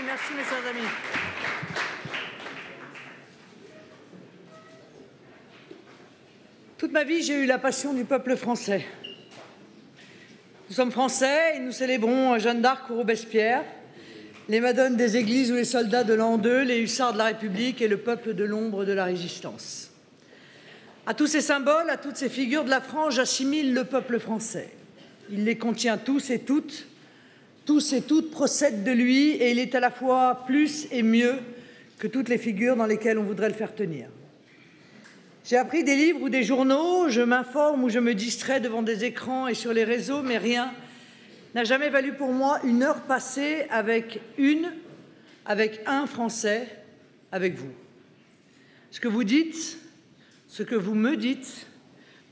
Merci, mes chers amis. Toute ma vie, j'ai eu la passion du peuple français. Nous sommes français et nous célébrons Jeanne d'Arc ou Robespierre, les madones des églises ou les soldats de l'an 2, les hussards de la République et le peuple de l'ombre de la Résistance. À tous ces symboles, à toutes ces figures de la France, j'assimile le peuple français. Il les contient tous et toutes procèdent de lui et il est à la fois plus et mieux que toutes les figures dans lesquelles on voudrait le faire tenir. J'ai appris des livres ou des journaux, je m'informe ou je me distrais devant des écrans et sur les réseaux, mais rien n'a jamais valu pour moi une heure passée avec un Français, avec vous. Ce que vous dites, ce que vous me dites,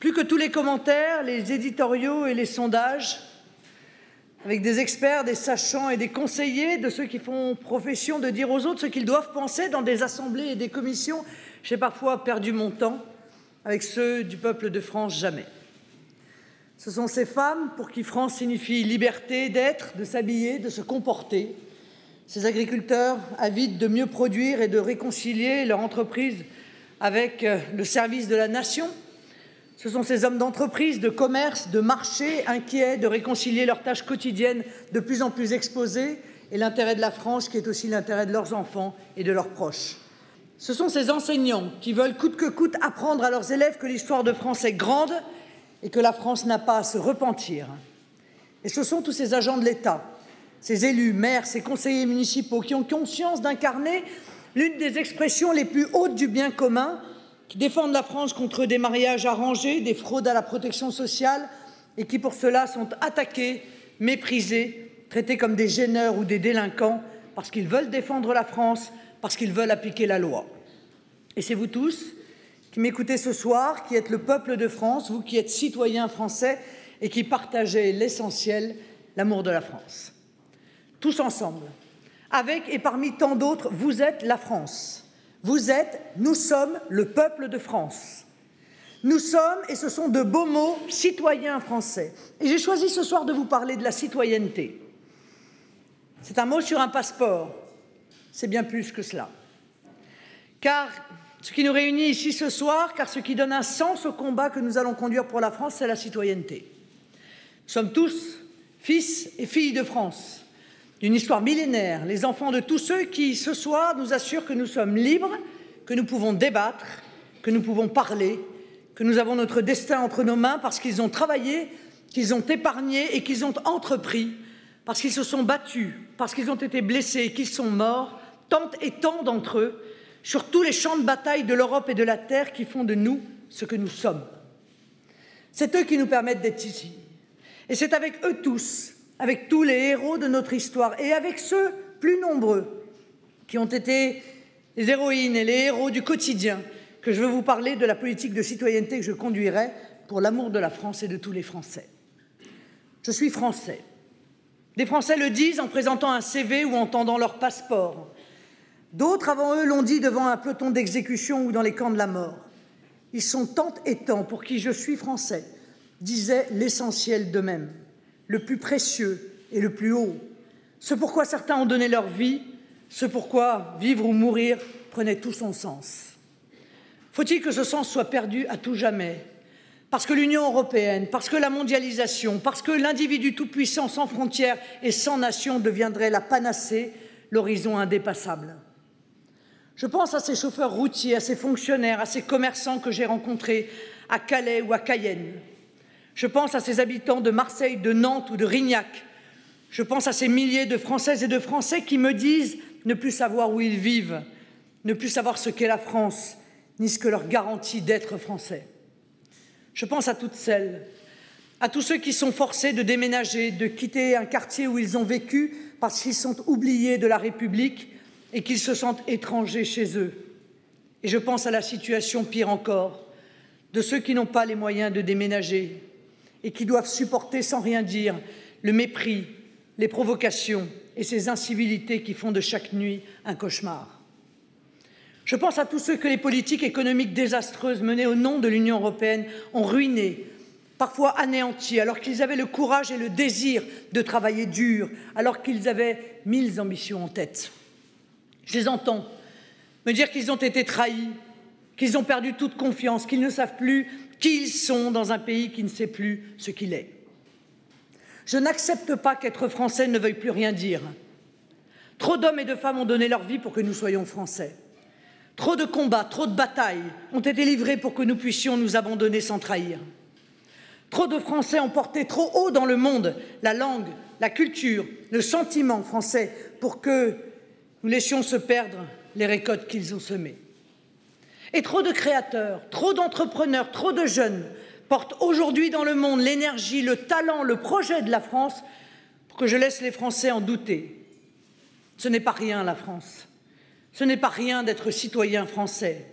plus que tous les commentaires, les éditoriaux et les sondages, avec des experts, des sachants et des conseillers, de ceux qui font profession de dire aux autres ce qu'ils doivent penser dans des assemblées et des commissions, j'ai parfois perdu mon temps. Avec ceux du peuple de France, jamais. Ce sont ces femmes pour qui France signifie liberté d'être, de s'habiller, de se comporter. Ces agriculteurs avides de mieux produire et de réconcilier leur entreprise avec le service de la nation. Ce sont ces hommes d'entreprise, de commerce, de marché, inquiets de réconcilier leurs tâches quotidiennes de plus en plus exposées et l'intérêt de la France qui est aussi l'intérêt de leurs enfants et de leurs proches. Ce sont ces enseignants qui veulent coûte que coûte apprendre à leurs élèves que l'histoire de France est grande et que la France n'a pas à se repentir. Et ce sont tous ces agents de l'État, ces élus, maires, ces conseillers municipaux qui ont conscience d'incarner l'une des expressions les plus hautes du bien commun, qui défendent la France contre des mariages arrangés, des fraudes à la protection sociale et qui pour cela sont attaqués, méprisés, traités comme des gêneurs ou des délinquants parce qu'ils veulent défendre la France, parce qu'ils veulent appliquer la loi. Et c'est vous tous qui m'écoutez ce soir, qui êtes le peuple de France, vous qui êtes citoyens français et qui partagez l'essentiel, l'amour de la France. Tous ensemble, avec et parmi tant d'autres, vous êtes la France. Nous sommes le peuple de France. Nous sommes, et ce sont de beaux mots, citoyens français. Et j'ai choisi ce soir de vous parler de la citoyenneté. C'est un mot sur un passeport. C'est bien plus que cela. Car ce qui nous réunit ici ce soir, car ce qui donne un sens au combat que nous allons conduire pour la France, c'est la citoyenneté. Nous sommes tous fils et filles de France, d'une histoire millénaire, les enfants de tous ceux qui, ce soir, nous assurent que nous sommes libres, que nous pouvons débattre, que nous pouvons parler, que nous avons notre destin entre nos mains parce qu'ils ont travaillé, qu'ils ont épargné et qu'ils ont entrepris, parce qu'ils se sont battus, parce qu'ils ont été blessés et qu'ils sont morts, tant et tant d'entre eux, sur tous les champs de bataille de l'Europe et de la Terre qui font de nous ce que nous sommes. C'est eux qui nous permettent d'être ici. Et c'est avec eux tous, avec tous les héros de notre histoire et avec ceux plus nombreux qui ont été les héroïnes et les héros du quotidien que je veux vous parler de la politique de citoyenneté que je conduirai pour l'amour de la France et de tous les Français. Je suis français. Des Français le disent en présentant un CV ou en tendant leur passeport. D'autres avant eux l'ont dit devant un peloton d'exécution ou dans les camps de la mort. Ils sont tant et tant pour qui je suis français, disaient l'essentiel d'eux-mêmes, le plus précieux et le plus haut. Ce pourquoi certains ont donné leur vie, ce pourquoi vivre ou mourir prenait tout son sens. Faut-il que ce sens soit perdu à tout jamais ? Parce que l'Union européenne, parce que la mondialisation, parce que l'individu tout-puissant sans frontières et sans nation deviendrait la panacée, l'horizon indépassable. Je pense à ces chauffeurs routiers, à ces fonctionnaires, à ces commerçants que j'ai rencontrés à Calais ou à Cayenne. Je pense à ces habitants de Marseille, de Nantes ou de Rignac. Je pense à ces milliers de Françaises et de Français qui me disent ne plus savoir où ils vivent, ne plus savoir ce qu'est la France, ni ce que leur garantit d'être français. Je pense à toutes celles, à tous ceux qui sont forcés de déménager, de quitter un quartier où ils ont vécu parce qu'ils sont oubliés de la République et qu'ils se sentent étrangers chez eux. Et je pense à la situation pire encore, de ceux qui n'ont pas les moyens de déménager et qui doivent supporter sans rien dire le mépris, les provocations et ces incivilités qui font de chaque nuit un cauchemar. Je pense à tous ceux que les politiques économiques désastreuses menées au nom de l'Union européenne ont ruinés, parfois anéantis, alors qu'ils avaient le courage et le désir de travailler dur, alors qu'ils avaient 1000 ambitions en tête. Je les entends me dire qu'ils ont été trahis, qu'ils ont perdu toute confiance, qu'ils ne savent plus qui ils sont dans un pays qui ne sait plus ce qu'il est. Je n'accepte pas qu'être français ne veuille plus rien dire. Trop d'hommes et de femmes ont donné leur vie pour que nous soyons français. Trop de combats, trop de batailles ont été livrés pour que nous puissions nous abandonner sans trahir. Trop de Français ont porté trop haut dans le monde la langue, la culture, le sentiment français pour que nous laissions se perdre les récoltes qu'ils ont semées. Et trop de créateurs, trop d'entrepreneurs, trop de jeunes portent aujourd'hui dans le monde l'énergie, le talent, le projet de la France pour que je laisse les Français en douter. Ce n'est pas rien la France. Ce n'est pas rien d'être citoyen français.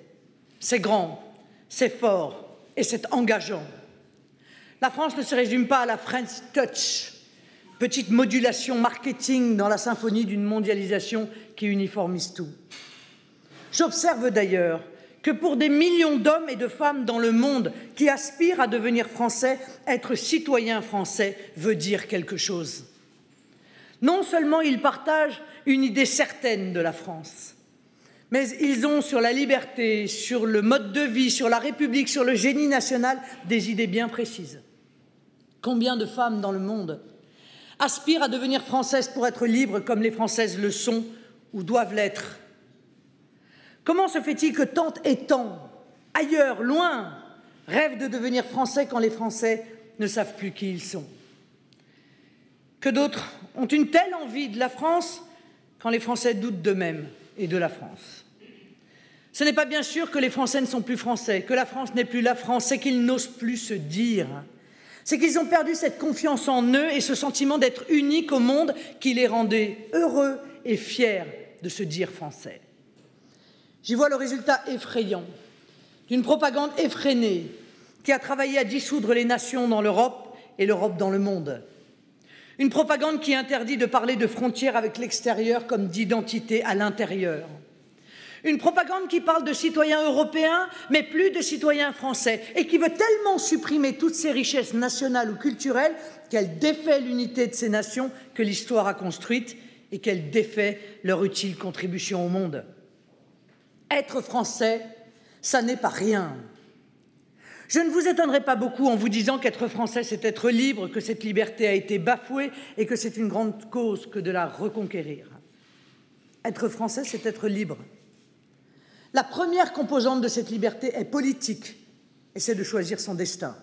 C'est grand, c'est fort et c'est engageant. La France ne se résume pas à la French Touch, petite modulation marketing dans la symphonie d'une mondialisation qui uniformise tout. J'observe d'ailleurs que pour des millions d'hommes et de femmes dans le monde qui aspirent à devenir français, être citoyen français veut dire quelque chose. Non seulement ils partagent une idée certaine de la France, mais ils ont sur la liberté, sur le mode de vie, sur la République, sur le génie national, des idées bien précises. Combien de femmes dans le monde aspirent à devenir françaises pour être libres comme les Françaises le sont ou doivent l'être? Comment se fait-il que tant et tant, ailleurs, loin, rêvent de devenir français quand les Français ne savent plus qui ils sont? Que d'autres ont une telle envie de la France quand les Français doutent d'eux-mêmes et de la France. Ce n'est pas bien sûr que les Français ne sont plus français, que la France n'est plus la France, c'est qu'ils n'osent plus se dire. C'est qu'ils ont perdu cette confiance en eux et ce sentiment d'être uniques au monde qui les rendait heureux et fiers de se dire français. J'y vois le résultat effrayant d'une propagande effrénée qui a travaillé à dissoudre les nations dans l'Europe et l'Europe dans le monde. Une propagande qui interdit de parler de frontières avec l'extérieur comme d'identité à l'intérieur. Une propagande qui parle de citoyens européens, mais plus de citoyens français, et qui veut tellement supprimer toutes ces richesses nationales ou culturelles qu'elle défait l'unité de ces nations que l'histoire a construites et qu'elle défait leur utile contribution au monde. Être français, ça n'est pas rien. Je ne vous étonnerai pas beaucoup en vous disant qu'être français, c'est être libre, que cette liberté a été bafouée et que c'est une grande cause que de la reconquérir. Être français, c'est être libre. La première composante de cette liberté est politique, et c'est de choisir son destin.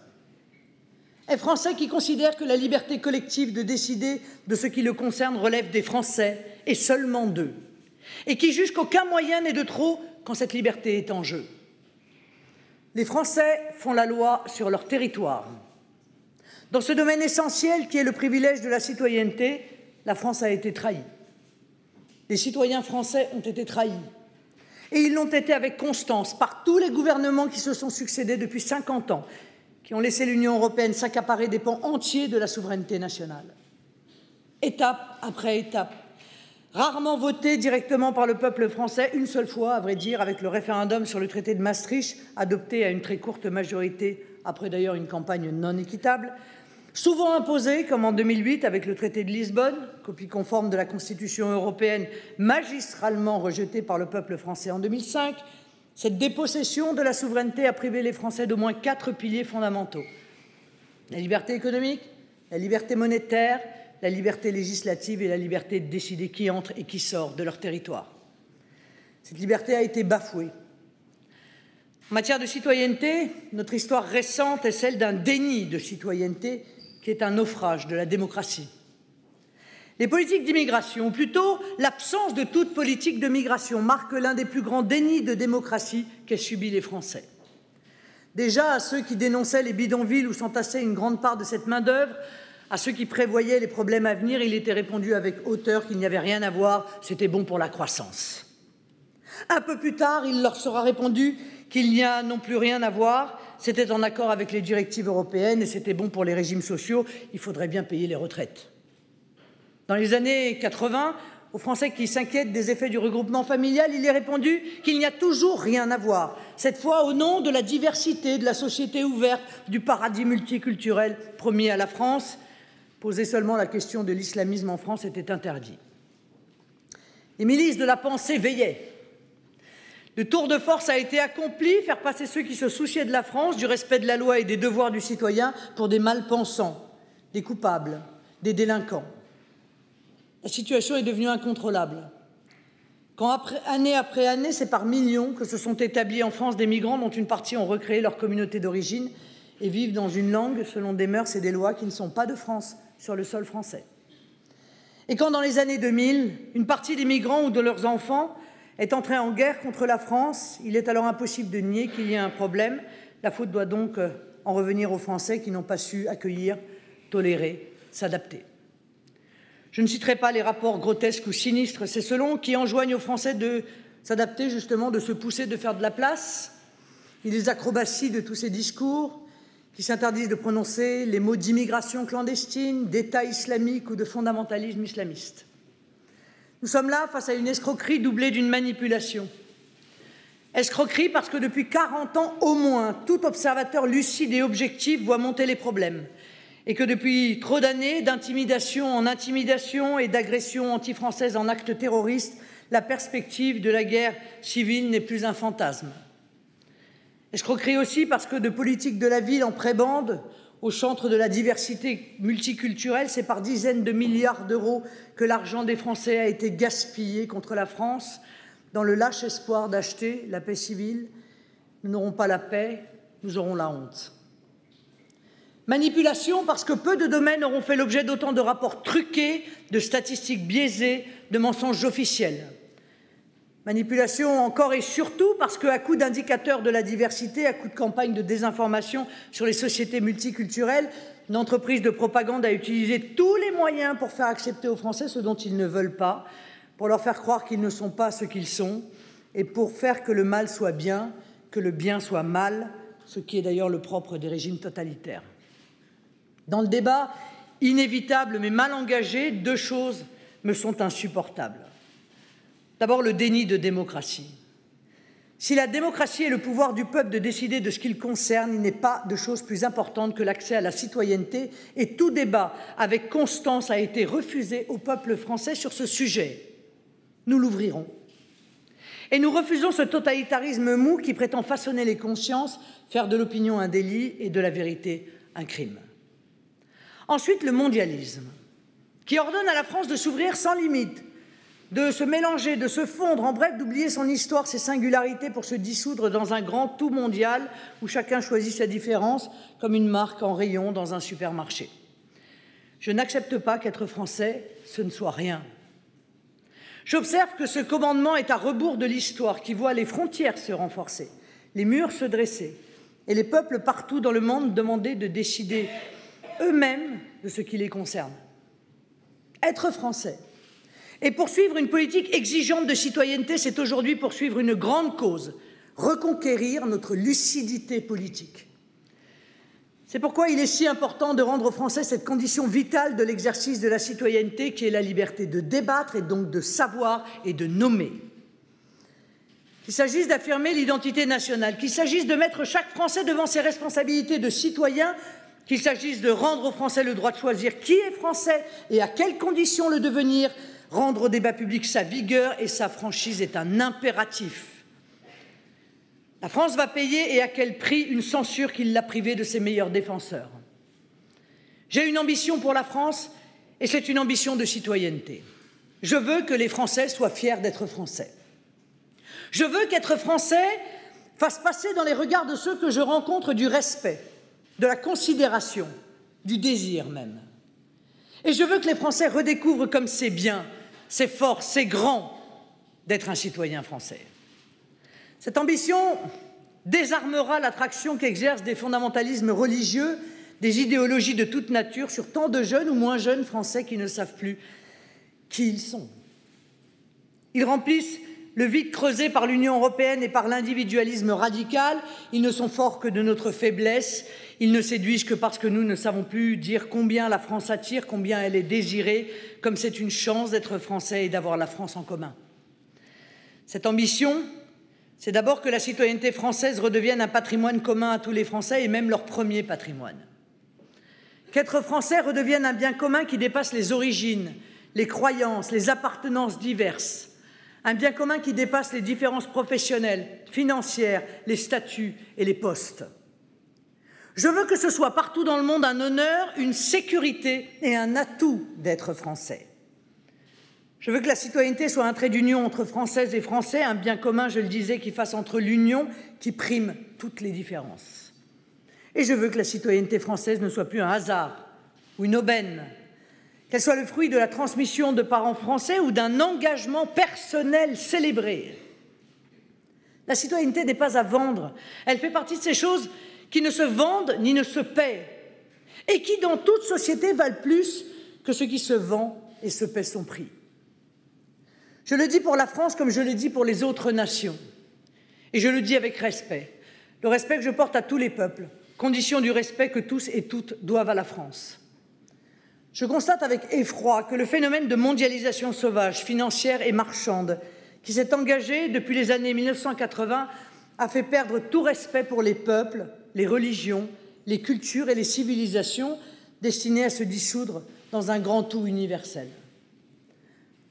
Être français qui considère que la liberté collective de décider de ce qui le concerne relève des Français et seulement d'eux, et qui juge qu'aucun moyen n'est de trop quand cette liberté est en jeu. Les Français font la loi sur leur territoire. Dans ce domaine essentiel qui est le privilège de la citoyenneté, la France a été trahie. Les citoyens français ont été trahis. Et ils l'ont été avec constance par tous les gouvernements qui se sont succédés depuis 50 ans, qui ont laissé l'Union européenne s'accaparer des pans entiers de la souveraineté nationale. Étape après étape, rarement votée directement par le peuple français, une seule fois, à vrai dire, avec le référendum sur le traité de Maastricht, adopté à une très courte majorité, après d'ailleurs une campagne non équitable, souvent imposée, comme en 2008 avec le traité de Lisbonne, copie conforme de la Constitution européenne, magistralement rejetée par le peuple français en 2005, cette dépossession de la souveraineté a privé les Français d'au moins 4 piliers fondamentaux. La liberté économique, la liberté monétaire, la liberté législative et la liberté de décider qui entre et qui sort de leur territoire. Cette liberté a été bafouée. En matière de citoyenneté, notre histoire récente est celle d'un déni de citoyenneté qui est un naufrage de la démocratie. Les politiques d'immigration, ou plutôt l'absence de toute politique de migration, marquent l'un des plus grands dénis de démocratie qu'aient subis les Français. Déjà, à ceux qui dénonçaient les bidonvilles où s'entassait une grande part de cette main-d'œuvre, à ceux qui prévoyaient les problèmes à venir, il était répondu avec hauteur qu'il n'y avait rien à voir, c'était bon pour la croissance. Un peu plus tard, il leur sera répondu qu'il n'y a non plus rien à voir, c'était en accord avec les directives européennes et c'était bon pour les régimes sociaux, il faudrait bien payer les retraites. Dans les années 80, aux Français qui s'inquiètent des effets du regroupement familial, il est répondu qu'il n'y a toujours rien à voir, cette fois au nom de la diversité, de la société ouverte, du paradis multiculturel promis à la France. Poser seulement la question de l'islamisme en France était interdit. Les milices de la pensée veillaient. Le tour de force a été accompli, faire passer ceux qui se souciaient de la France, du respect de la loi et des devoirs du citoyen pour des mal-pensants, des coupables, des délinquants. La situation est devenue incontrôlable. Quand année après année, c'est par millions que se sont établis en France des migrants dont une partie ont recréé leur communauté d'origine et vivent dans une langue selon des mœurs et des lois qui ne sont pas de France sur le sol français. Et quand dans les années 2000, une partie des migrants ou de leurs enfants est entrée en guerre contre la France, il est alors impossible de nier qu'il y a un problème. La faute doit donc en revenir aux Français qui n'ont pas su accueillir, tolérer, s'adapter. Je ne citerai pas les rapports grotesques ou sinistres, c'est selon qui enjoignent aux Français de s'adapter, justement, de se pousser, de faire de la place. Il y a des acrobaties de tous ces discours qui s'interdisent de prononcer les mots d'immigration clandestine, d'État islamique ou de fondamentalisme islamiste. Nous sommes là face à une escroquerie doublée d'une manipulation. Escroquerie parce que depuis 40 ans au moins, tout observateur lucide et objectif voit monter les problèmes et que depuis trop d'années, d'intimidation en intimidation et d'agression anti-française en actes terroristes, la perspective de la guerre civile n'est plus un fantasme. Escroquerie aussi parce que de politique de la ville en prébande, au centre de la diversité multiculturelle, c'est par dizaines de milliards d'euros que l'argent des Français a été gaspillé contre la France, dans le lâche espoir d'acheter la paix civile. Nous n'aurons pas la paix, nous aurons la honte. Manipulation parce que peu de domaines auront fait l'objet d'autant de rapports truqués, de statistiques biaisées, de mensonges officiels. Manipulation encore et surtout parce qu'à coup d'indicateurs de la diversité, à coup de campagne de désinformation sur les sociétés multiculturelles, une entreprise de propagande a utilisé tous les moyens pour faire accepter aux Français ce dont ils ne veulent pas, pour leur faire croire qu'ils ne sont pas ce qu'ils sont et pour faire que le mal soit bien, que le bien soit mal, ce qui est d'ailleurs le propre des régimes totalitaires. Dans le débat inévitable mais mal engagé, deux choses me sont insupportables. D'abord, le déni de démocratie. Si la démocratie est le pouvoir du peuple de décider de ce qu'il concerne, il n'est pas de chose plus importante que l'accès à la citoyenneté et tout débat avec constance a été refusé au peuple français sur ce sujet. Nous l'ouvrirons. Et nous refusons ce totalitarisme mou qui prétend façonner les consciences, faire de l'opinion un délit et de la vérité un crime. Ensuite, le mondialisme, qui ordonne à la France de s'ouvrir sans limite, de se mélanger, de se fondre, en bref, d'oublier son histoire, ses singularités pour se dissoudre dans un grand tout mondial où chacun choisit sa différence comme une marque en rayon dans un supermarché. Je n'accepte pas qu'être français, ce ne soit rien. J'observe que ce commandement est à rebours de l'histoire qui voit les frontières se renforcer, les murs se dresser et les peuples partout dans le monde demander de décider eux-mêmes de ce qui les concerne. Être français et poursuivre une politique exigeante de citoyenneté, c'est aujourd'hui poursuivre une grande cause, reconquérir notre lucidité politique. C'est pourquoi il est si important de rendre aux Français cette condition vitale de l'exercice de la citoyenneté qui est la liberté de débattre et donc de savoir et de nommer. Qu'il s'agisse d'affirmer l'identité nationale, qu'il s'agisse de mettre chaque Français devant ses responsabilités de citoyen, qu'il s'agisse de rendre aux Français le droit de choisir qui est français et à quelles conditions le devenir, rendre au débat public sa vigueur et sa franchise est un impératif. La France va payer et à quel prix une censure qui l'a privée de ses meilleurs défenseurs. J'ai une ambition pour la France et c'est une ambition de citoyenneté. Je veux que les Français soient fiers d'être Français. Je veux qu'être Français fasse passer dans les regards de ceux que je rencontre du respect, de la considération, du désir même. Et je veux que les Français redécouvrent comme c'est bien, c'est fort, c'est grand d'être un citoyen français. Cette ambition désarmera l'attraction qu'exercent des fondamentalismes religieux, des idéologies de toute nature sur tant de jeunes ou moins jeunes Français qui ne savent plus qui ils sont. Ils remplissent le vide creusé par l'Union européenne et par l'individualisme radical. Ils ne sont forts que de notre faiblesse. Ils ne séduisent que parce que nous ne savons plus dire combien la France attire, combien elle est désirée, comme c'est une chance d'être Français et d'avoir la France en commun. Cette ambition, c'est d'abord que la citoyenneté française redevienne un patrimoine commun à tous les Français et même leur premier patrimoine. Qu'être Français redevienne un bien commun qui dépasse les origines, les croyances, les appartenances diverses. un bien commun qui dépasse les différences professionnelles, financières, les statuts et les postes. Je veux que ce soit partout dans le monde un honneur, une sécurité et un atout d'être français. Je veux que la citoyenneté soit un trait d'union entre Françaises et Français, un bien commun, je le disais, qui fasse entre l'union, qui prime toutes les différences. Et je veux que la citoyenneté française ne soit plus un hasard ou une aubaine, qu'elle soit le fruit de la transmission de parents français ou d'un engagement personnel célébré. La citoyenneté n'est pas à vendre, elle fait partie de ces choses qui ne se vendent ni ne se paient, et qui, dans toute société, valent plus que ce qui se vend et se paie son prix. Je le dis pour la France comme je le dis pour les autres nations, et je le dis avec respect, le respect que je porte à tous les peuples, condition du respect que tous et toutes doivent à la France. Je constate avec effroi que le phénomène de mondialisation sauvage, financière et marchande, qui s'est engagé depuis les années 1980, a fait perdre tout respect pour les peuples, les religions, les cultures et les civilisations destinées à se dissoudre dans un grand tout universel.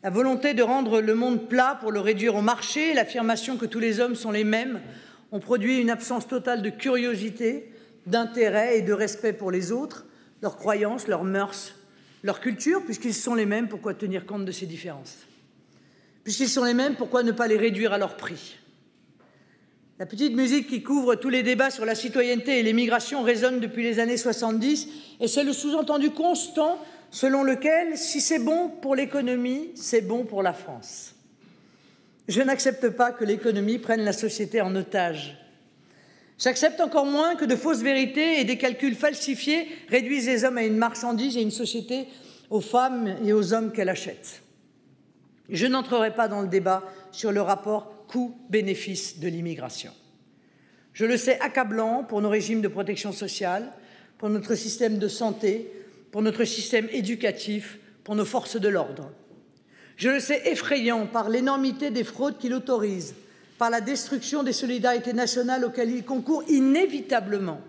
La volonté de rendre le monde plat pour le réduire au marché, l'affirmation que tous les hommes sont les mêmes, ont produit une absence totale de curiosité, d'intérêt et de respect pour les autres, leurs croyances, leurs mœurs, leur culture, puisqu'ils sont les mêmes, pourquoi tenir compte de ces différences? Puisqu'ils sont les mêmes, pourquoi ne pas les réduire à leur prix? La petite musique qui couvre tous les débats sur la citoyenneté et l'émigration résonne depuis les années 70, et c'est le sous-entendu constant selon lequel, si c'est bon pour l'économie, c'est bon pour la France. Je n'accepte pas que l'économie prenne la société en otage. J'accepte encore moins que de fausses vérités et des calculs falsifiés réduisent les hommes à une marchandise et une société aux femmes et aux hommes qu'elle achète. Je n'entrerai pas dans le débat sur le rapport coût-bénéfice de l'immigration. Je le sais accablant pour nos régimes de protection sociale, pour notre système de santé, pour notre système éducatif, pour nos forces de l'ordre. Je le sais effrayant par l'énormité des fraudes qu'il autorise, par la destruction des solidarités nationales auxquelles il concourt inévitablement.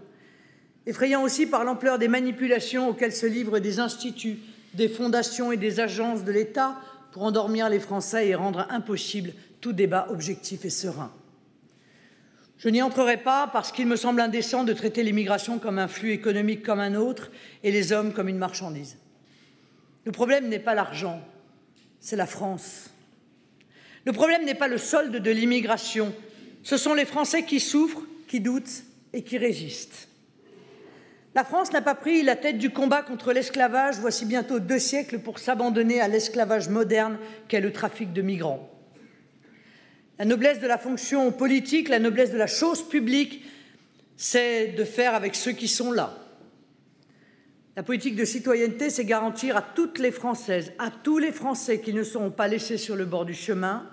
Effrayant aussi par l'ampleur des manipulations auxquelles se livrent des instituts, des fondations et des agences de l'État pour endormir les Français et rendre impossible tout débat objectif et serein. Je n'y entrerai pas parce qu'il me semble indécent de traiter l'immigration comme un flux économique comme un autre et les hommes comme une marchandise. Le problème n'est pas l'argent, c'est la France. Le problème n'est pas le solde de l'immigration, ce sont les Français qui souffrent, qui doutent et qui résistent. La France n'a pas pris la tête du combat contre l'esclavage, voici bientôt 2 siècles, pour s'abandonner à l'esclavage moderne qu'est le trafic de migrants. La noblesse de la fonction politique, la noblesse de la chose publique, c'est de faire avec ceux qui sont là. La politique de citoyenneté, c'est garantir à toutes les Françaises, à tous les Français qui ne seront pas laissés sur le bord du chemin,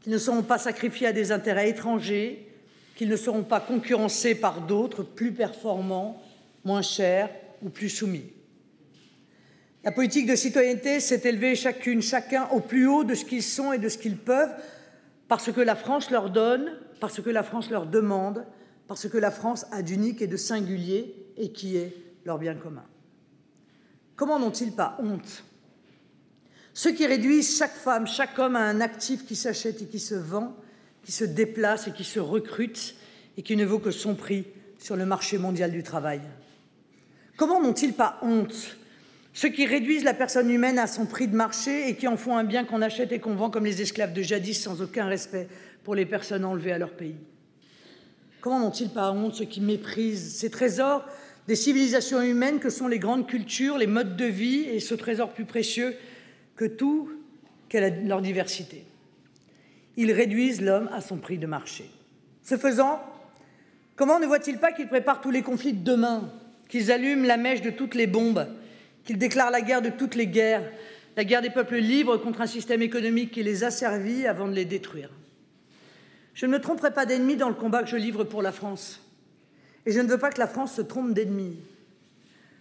qui ne seront pas sacrifiés à des intérêts étrangers, qu'ils ne seront pas concurrencés par d'autres plus performants, moins chers ou plus soumis. La politique de citoyenneté, c'est élever chacune, chacun au plus haut de ce qu'ils sont et de ce qu'ils peuvent, parce que la France leur donne, parce que la France leur demande, parce que la France a d'unique et de singulier et qui est leur bien commun. Comment n'ont-ils pas honte? Ceux qui réduisent chaque femme, chaque homme à un actif qui s'achète et qui se vend, qui se déplace et qui se recrute et qui ne vaut que son prix sur le marché mondial du travail. Comment n'ont-ils pas honte? Ceux qui réduisent la personne humaine à son prix de marché et qui en font un bien qu'on achète et qu'on vend comme les esclaves de jadis sans aucun respect pour les personnes enlevées à leur pays. Comment n'ont-ils pas honte ceux qui méprisent ces trésors des civilisations humaines que sont les grandes cultures, les modes de vie et ce trésor plus précieux que tout, qu'est leur diversité. Ils réduisent l'homme à son prix de marché. Ce faisant, comment ne voient-ils pas qu'ils préparent tous les conflits de demain, qu'ils allument la mèche de toutes les bombes, qu'ils déclarent la guerre de toutes les guerres, la guerre des peuples libres contre un système économique qui les asservit avant de les détruire. Je ne me tromperai pas d'ennemi dans le combat que je livre pour la France. Et je ne veux pas que la France se trompe d'ennemi.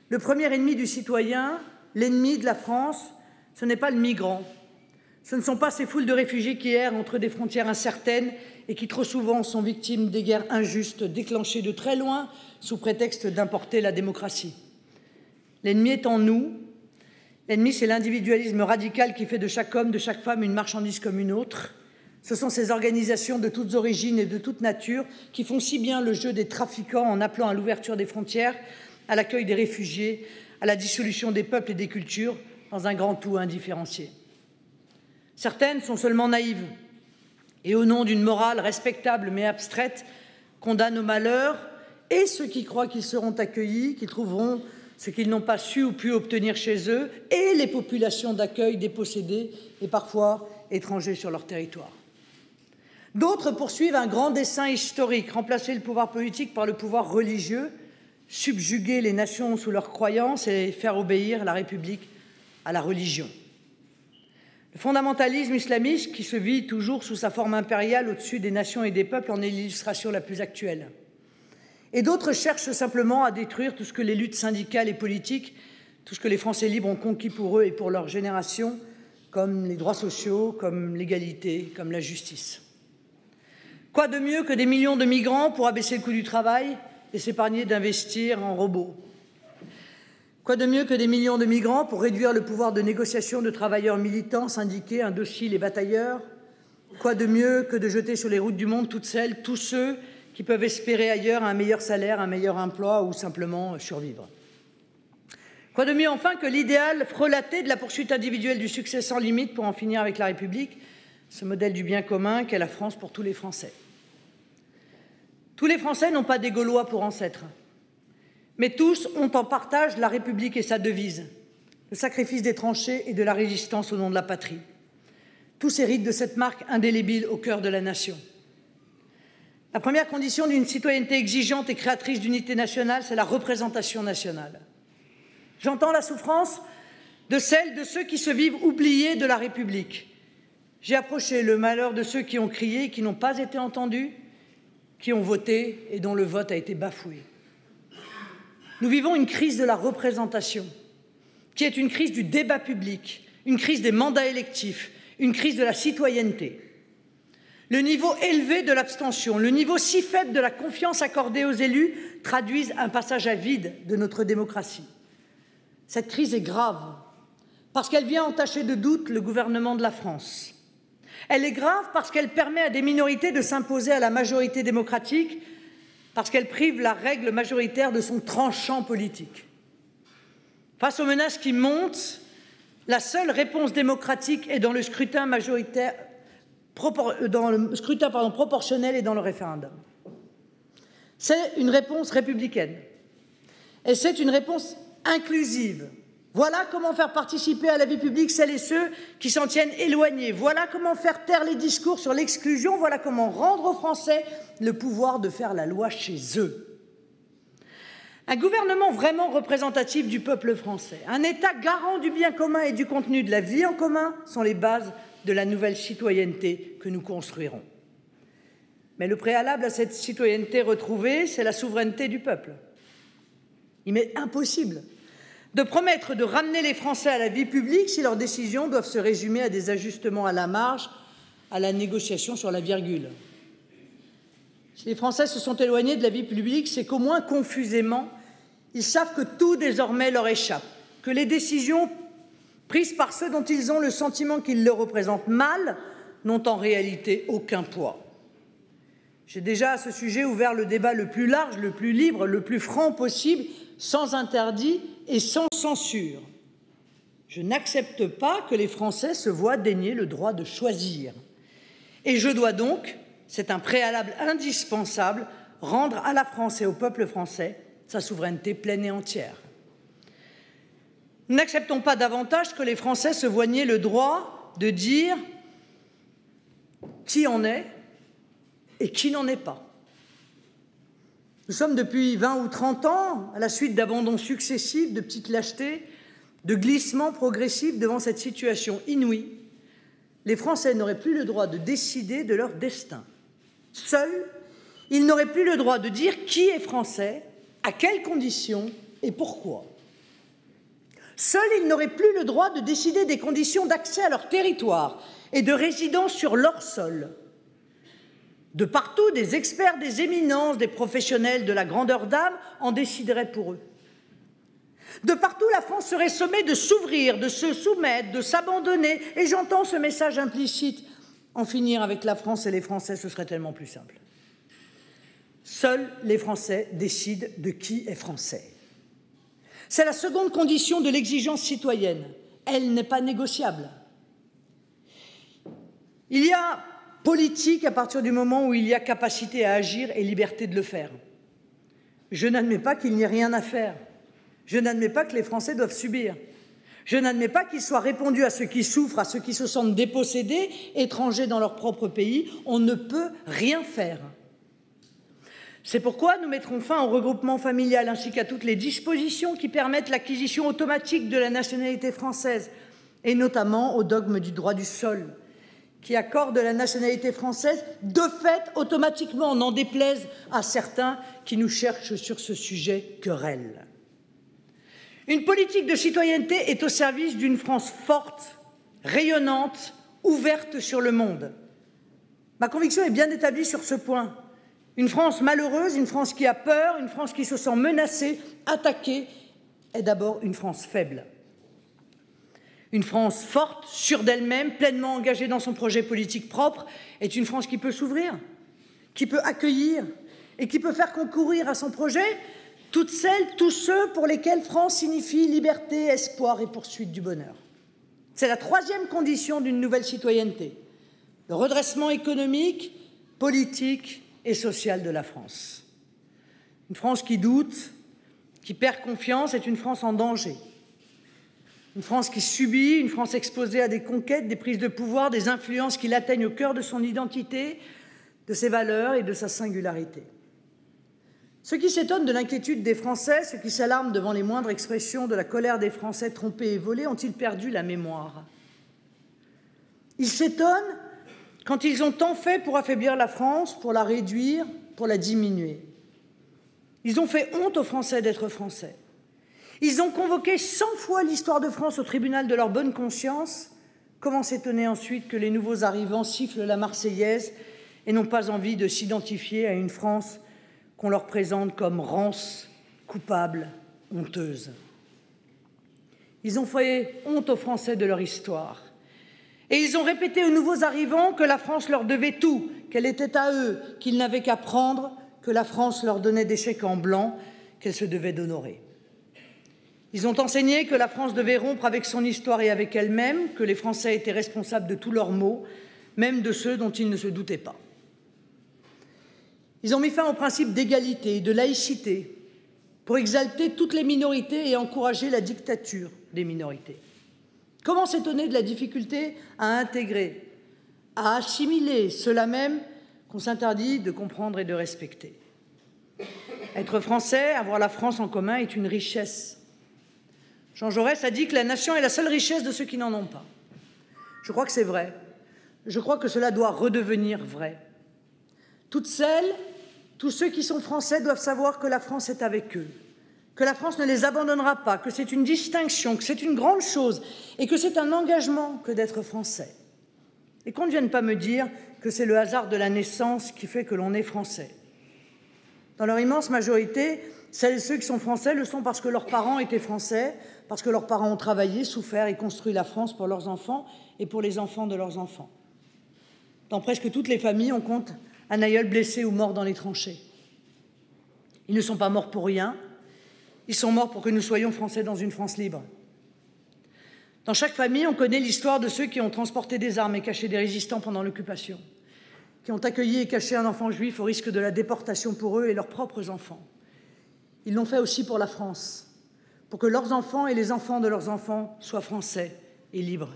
Le premier ennemi du citoyen, l'ennemi de la France, ce n'est pas le migrant. Ce ne sont pas ces foules de réfugiés qui errent entre des frontières incertaines et qui trop souvent sont victimes des guerres injustes déclenchées de très loin sous prétexte d'importer la démocratie. L'ennemi est en nous. L'ennemi, c'est l'individualisme radical qui fait de chaque homme, de chaque femme, une marchandise comme une autre, Ce sont ces organisations de toutes origines et de toute nature qui font si bien le jeu des trafiquants en appelant à l'ouverture des frontières, à l'accueil des réfugiés, à la dissolution des peuples et des cultures dans un grand tout indifférencié. Certaines sont seulement naïves et, au nom d'une morale respectable mais abstraite, condamnent au malheur et ceux qui croient qu'ils seront accueillis, qu'ils trouveront ce qu'ils n'ont pas su ou pu obtenir chez eux, et les populations d'accueil dépossédées et parfois étrangers sur leur territoire. D'autres poursuivent un grand dessein historique, remplacer le pouvoir politique par le pouvoir religieux, subjuguer les nations sous leurs croyances et faire obéir la République à la religion. Le fondamentalisme islamiste, qui se vit toujours sous sa forme impériale au-dessus des nations et des peuples, en est l'illustration la plus actuelle. Et d'autres cherchent simplement à détruire tout ce que les luttes syndicales et politiques, tout ce que les Français libres ont conquis pour eux et pour leur génération, comme les droits sociaux, comme l'égalité, comme la justice. Quoi de mieux que des millions de migrants pour abaisser le coût du travail et s'épargner d'investir en robots? Quoi de mieux que des millions de migrants pour réduire le pouvoir de négociation de travailleurs militants, syndiqués, indociles et batailleurs? Quoi de mieux que de jeter sur les routes du monde toutes celles, tous ceux qui peuvent espérer ailleurs un meilleur salaire, un meilleur emploi ou simplement survivre? Quoi de mieux enfin que l'idéal frelaté de la poursuite individuelle du succès sans limite pour en finir avec la République, ce modèle du bien commun qu'est la France pour tous les Français? Tous les Français n'ont pas des Gaulois pour ancêtres, mais tous ont en partage la République et sa devise, le sacrifice des tranchées et de la résistance au nom de la patrie. Tous héritent de cette marque indélébile au cœur de la nation. La première condition d'une citoyenneté exigeante et créatrice d'unité nationale, c'est la représentation nationale. J'entends la souffrance de celles de ceux qui se vivent oubliés de la République. J'ai approché le malheur de ceux qui ont crié et qui n'ont pas été entendus, qui ont voté et dont le vote a été bafoué. Nous vivons une crise de la représentation, qui est une crise du débat public, une crise des mandats électifs, une crise de la citoyenneté. Le niveau élevé de l'abstention, le niveau si faible de la confiance accordée aux élus traduisent un passage à vide de notre démocratie. Cette crise est grave parce qu'elle vient entacher de doute le gouvernement de la France. Elle est grave parce qu'elle permet à des minorités de s'imposer à la majorité démocratique, parce qu'elle prive la règle majoritaire de son tranchant politique. Face aux menaces qui montent, la seule réponse démocratique est dans le scrutin proportionnel et dans le référendum. C'est une réponse républicaine et c'est une réponse inclusive. Voilà comment faire participer à la vie publique celles et ceux qui s'en tiennent éloignés. Voilà comment faire taire les discours sur l'exclusion. Voilà comment rendre aux Français le pouvoir de faire la loi chez eux. Un gouvernement vraiment représentatif du peuple français, un État garant du bien commun et du contenu de la vie en commun sont les bases de la nouvelle citoyenneté que nous construirons. Mais le préalable à cette citoyenneté retrouvée, c'est la souveraineté du peuple. Il m'est impossible de promettre de ramener les Français à la vie publique si leurs décisions doivent se résumer à des ajustements à la marge, à la négociation sur la virgule. Si les Français se sont éloignés de la vie publique, c'est qu'au moins confusément, ils savent que tout désormais leur échappe, que les décisions prises par ceux dont ils ont le sentiment qu'ils le représentent mal n'ont en réalité aucun poids. J'ai déjà à ce sujet ouvert le débat le plus large, le plus libre, le plus franc possible, sans interdit et sans censure. Je n'accepte pas que les Français se voient dénier le droit de choisir. Et je dois donc, c'est un préalable indispensable, rendre à la France et au peuple français sa souveraineté pleine et entière. Nous n'acceptons pas davantage que les Français se voient nier le droit de dire qui en est et qui n'en est pas. Nous sommes depuis 20 ou 30 ans, à la suite d'abandons successifs, de petites lâchetés, de glissements progressifs devant cette situation inouïe. Les Français n'auraient plus le droit de décider de leur destin. Seuls, ils n'auraient plus le droit de dire qui est français, à quelles conditions et pourquoi. Seuls, ils n'auraient plus le droit de décider des conditions d'accès à leur territoire et de résidence sur leur sol. De partout, des experts, des éminences, des professionnels de la grandeur d'âme en décideraient pour eux. De partout, la France serait sommée de s'ouvrir, de se soumettre, de s'abandonner. Et j'entends ce message implicite. En finir avec la France et les Français, ce serait tellement plus simple. Seuls les Français décident de qui est français. C'est la seconde condition de l'exigence citoyenne. Elle n'est pas négociable. Il y a politique à partir du moment où il y a capacité à agir et liberté de le faire. Je n'admets pas qu'il n'y ait rien à faire. Je n'admets pas que les Français doivent subir. Je n'admets pas qu'il soit répondu à ceux qui souffrent, à ceux qui se sentent dépossédés, étrangers dans leur propre pays. On ne peut rien faire. C'est pourquoi nous mettrons fin au regroupement familial ainsi qu'à toutes les dispositions qui permettent l'acquisition automatique de la nationalité française, et notamment au dogme du droit du sol, qui accorde la nationalité française de fait automatiquement, n'en déplaise à certains qui nous cherchent sur ce sujet querelle. Une politique de citoyenneté est au service d'une France forte, rayonnante, ouverte sur le monde. Ma conviction est bien établie sur ce point. Une France malheureuse, une France qui a peur, une France qui se sent menacée, attaquée, est d'abord une France faible. Une France forte, sûre d'elle-même, pleinement engagée dans son projet politique propre, est une France qui peut s'ouvrir, qui peut accueillir et qui peut faire concourir à son projet toutes celles, tous ceux pour lesquels France signifie liberté, espoir et poursuite du bonheur. C'est la troisième condition d'une nouvelle citoyenneté, le redressement économique, politique et social de la France. Une France qui doute, qui perd confiance, est une France en danger. Une France qui subit, une France exposée à des conquêtes, des prises de pouvoir, des influences qui l'atteignent au cœur de son identité, de ses valeurs et de sa singularité. Ceux qui s'étonnent de l'inquiétude des Français, ceux qui s'alarment devant les moindres expressions de la colère des Français trompés et volés, ont-ils perdu la mémoire? Ils s'étonnent quand ils ont tant fait pour affaiblir la France, pour la réduire, pour la diminuer. Ils ont fait honte aux Français d'être Français. Ils ont convoqué 100 fois l'histoire de France au tribunal de leur bonne conscience. Comment s'étonner ensuite que les nouveaux arrivants sifflent la Marseillaise et n'ont pas envie de s'identifier à une France qu'on leur présente comme rance, coupable, honteuse. Ils ont fait honte aux Français de leur histoire. Et ils ont répété aux nouveaux arrivants que la France leur devait tout, qu'elle était à eux, qu'ils n'avaient qu'à prendre, que la France leur donnait des chèques en blanc, qu'elle se devait d'honorer. Ils ont enseigné que la France devait rompre avec son histoire et avec elle-même, que les Français étaient responsables de tous leurs maux, même de ceux dont ils ne se doutaient pas. Ils ont mis fin au principe d'égalité et de laïcité pour exalter toutes les minorités et encourager la dictature des minorités. Comment s'étonner de la difficulté à intégrer, à assimiler ceux-là même qu'on s'interdit de comprendre et de respecter? Être français, avoir la France en commun est une richesse. Jean Jaurès a dit que la nation est la seule richesse de ceux qui n'en ont pas. Je crois que c'est vrai. Je crois que cela doit redevenir vrai. Toutes celles, tous ceux qui sont français doivent savoir que la France est avec eux, que la France ne les abandonnera pas, que c'est une distinction, que c'est une grande chose et que c'est un engagement que d'être français. Et qu'on ne vienne pas me dire que c'est le hasard de la naissance qui fait que l'on est français. Dans leur immense majorité, celles et ceux qui sont français le sont parce que leurs parents étaient français, parce que leurs parents ont travaillé, souffert et construit la France pour leurs enfants et pour les enfants de leurs enfants. Dans presque toutes les familles, on compte un aïeul blessé ou mort dans les tranchées. Ils ne sont pas morts pour rien, ils sont morts pour que nous soyons français dans une France libre. Dans chaque famille, on connaît l'histoire de ceux qui ont transporté des armes et caché des résistants pendant l'occupation, qui ont accueilli et caché un enfant juif au risque de la déportation pour eux et leurs propres enfants. Ils l'ont fait aussi pour la France, pour que leurs enfants et les enfants de leurs enfants soient français et libres.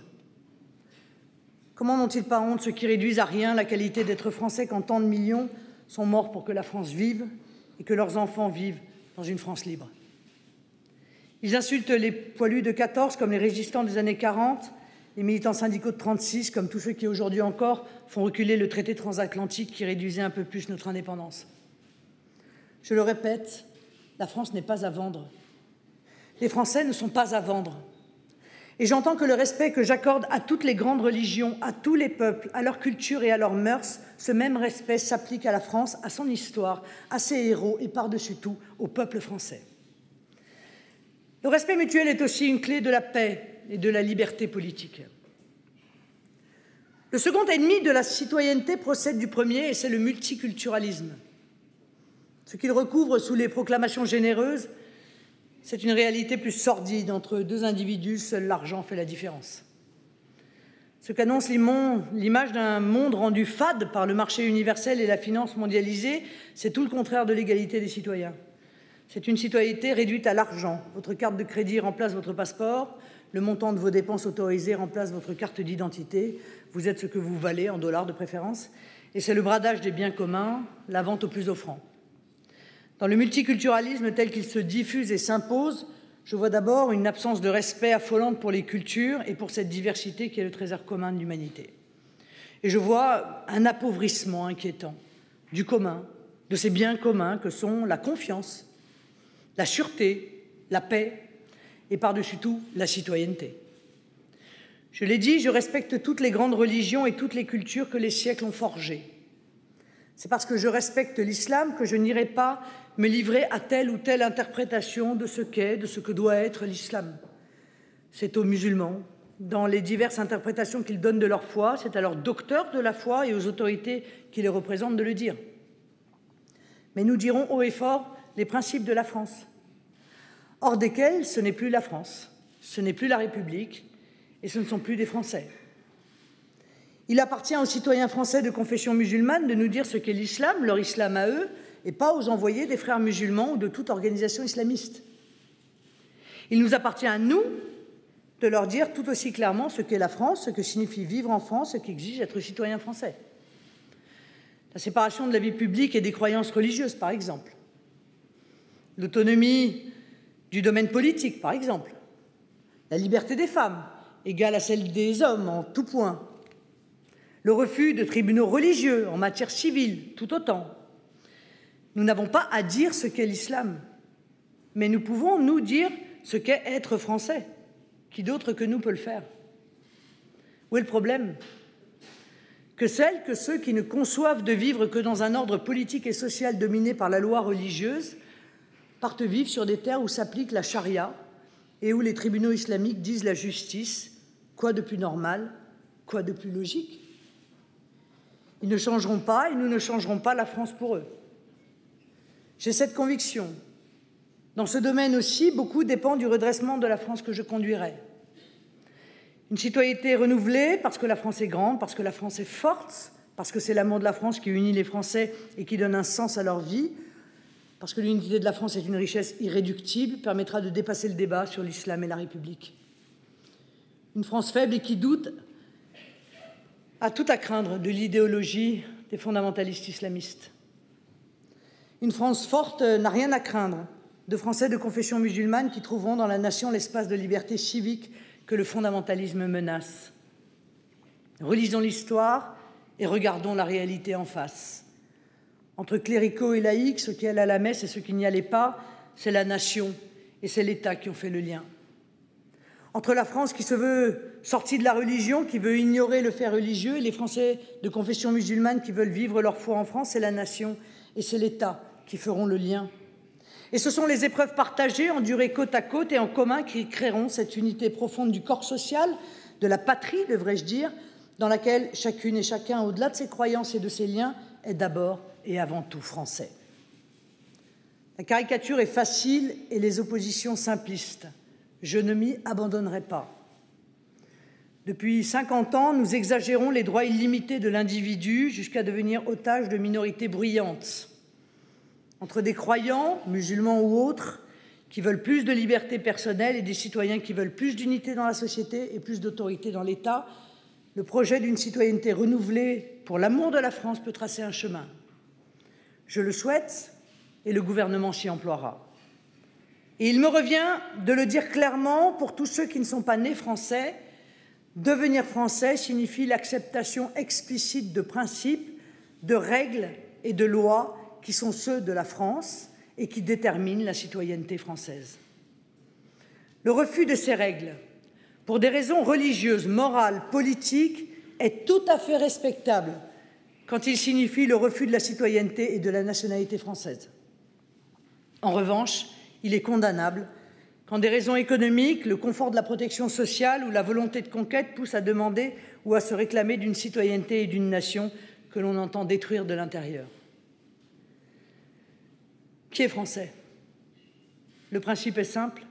Comment n'ont-ils pas honte ceux qui réduisent à rien la qualité d'être français quand tant de millions sont morts pour que la France vive et que leurs enfants vivent dans une France libre? Ils insultent les poilus de 14 comme les résistants des années 40, les militants syndicaux de 36 comme tous ceux qui aujourd'hui encore font reculer le traité transatlantique qui réduisait un peu plus notre indépendance. Je le répète, la France n'est pas à vendre. Les Français ne sont pas à vendre. Et j'entends que le respect que j'accorde à toutes les grandes religions, à tous les peuples, à leur culture et à leurs mœurs, ce même respect s'applique à la France, à son histoire, à ses héros et par-dessus tout au peuple français. Le respect mutuel est aussi une clé de la paix et de la liberté politique. Le second ennemi de la citoyenneté procède du premier, et c'est le multiculturalisme. Ce qu'il recouvre sous les proclamations généreuses, c'est une réalité plus sordide. Entre deux individus, seul l'argent fait la différence. Ce qu'annonce l'image d'un monde rendu fade par le marché universel et la finance mondialisée, c'est tout le contraire de l'égalité des citoyens. C'est une citoyenneté réduite à l'argent. Votre carte de crédit remplace votre passeport, le montant de vos dépenses autorisées remplace votre carte d'identité, vous êtes ce que vous valez, en dollars de préférence, et c'est le bradage des biens communs, la vente au plus offrant. Dans le multiculturalisme tel qu'il se diffuse et s'impose, je vois d'abord une absence de respect affolante pour les cultures et pour cette diversité qui est le trésor commun de l'humanité. Et je vois un appauvrissement inquiétant du commun, de ces biens communs que sont la confiance, la sûreté, la paix et par-dessus tout la citoyenneté. Je l'ai dit, je respecte toutes les grandes religions et toutes les cultures que les siècles ont forgées. C'est parce que je respecte l'islam que je n'irai pas me livrer à telle ou telle interprétation de ce qu'est, de ce que doit être l'islam. C'est aux musulmans, dans les diverses interprétations qu'ils donnent de leur foi, c'est à leurs docteurs de la foi et aux autorités qui les représentent de le dire. Mais nous dirons haut et fort les principes de la France, hors desquels ce n'est plus la France, ce n'est plus la République et ce ne sont plus des Français. Il appartient aux citoyens français de confession musulmane de nous dire ce qu'est l'islam, leur islam à eux, et pas aux envoyés des frères musulmans ou de toute organisation islamiste. Il nous appartient à nous de leur dire tout aussi clairement ce qu'est la France, ce que signifie vivre en France, ce qu'exige être citoyen français. La séparation de la vie publique et des croyances religieuses, par exemple. L'autonomie du domaine politique, par exemple. La liberté des femmes, égale à celle des hommes en tout point. Le refus de tribunaux religieux en matière civile, tout autant. Nous n'avons pas à dire ce qu'est l'islam, mais nous pouvons nous dire ce qu'est être français. Qui d'autre que nous peut le faire? Où est le problème? Que celles que ceux qui ne conçoivent de vivre que dans un ordre politique et social dominé par la loi religieuse partent vivre sur des terres où s'applique la charia et où les tribunaux islamiques disent la justice. Quoi de plus normal? Quoi de plus logique? Ils ne changeront pas et nous ne changerons pas la France pour eux. J'ai cette conviction. Dans ce domaine aussi, beaucoup dépend du redressement de la France que je conduirai. Une citoyenneté renouvelée parce que la France est grande, parce que la France est forte, parce que c'est l'amour de la France qui unit les Français et qui donne un sens à leur vie, parce que l'unité de la France est une richesse irréductible, permettra de dépasser le débat sur l'islam et la République. Une France faible et qui doute a tout à craindre de l'idéologie des fondamentalistes islamistes. Une France forte n'a rien à craindre de Français de confession musulmane qui trouveront dans la nation l'espace de liberté civique que le fondamentalisme menace. Relisons l'histoire et regardons la réalité en face. Entre cléricaux et laïcs, ceux qui allaient à la messe et ceux qui n'y allaient pas, c'est la nation et c'est l'État qui ont fait le lien. Entre la France qui se veut sortie de la religion, qui veut ignorer le fait religieux, et les Français de confession musulmane qui veulent vivre leur foi en France, c'est la nation et c'est l'État qui feront le lien. Et ce sont les épreuves partagées, endurées côte à côte et en commun qui créeront cette unité profonde du corps social, de la patrie, devrais-je dire, dans laquelle chacune et chacun, au-delà de ses croyances et de ses liens, est d'abord et avant tout français. La caricature est facile et les oppositions simplistes. Je ne m'y abandonnerai pas. Depuis 50 ans, nous exagérons les droits illimités de l'individu jusqu'à devenir otage de minorités bruyantes. Entre des croyants, musulmans ou autres, qui veulent plus de liberté personnelle et des citoyens qui veulent plus d'unité dans la société et plus d'autorité dans l'État, le projet d'une citoyenneté renouvelée pour l'amour de la France peut tracer un chemin. Je le souhaite et le gouvernement s'y emploiera. Et il me revient de le dire clairement pour tous ceux qui ne sont pas nés français, devenir français signifie l'acceptation explicite de principes, de règles et de lois qui sont ceux de la France et qui déterminent la citoyenneté française. Le refus de ces règles, pour des raisons religieuses, morales, politiques, est tout à fait respectable quand il signifie le refus de la citoyenneté et de la nationalité française. En revanche, il est condamnable quand des raisons économiques, le confort de la protection sociale ou la volonté de conquête poussent à demander ou à se réclamer d'une citoyenneté et d'une nation que l'on entend détruire de l'intérieur. Qui est français? Le principe est simple.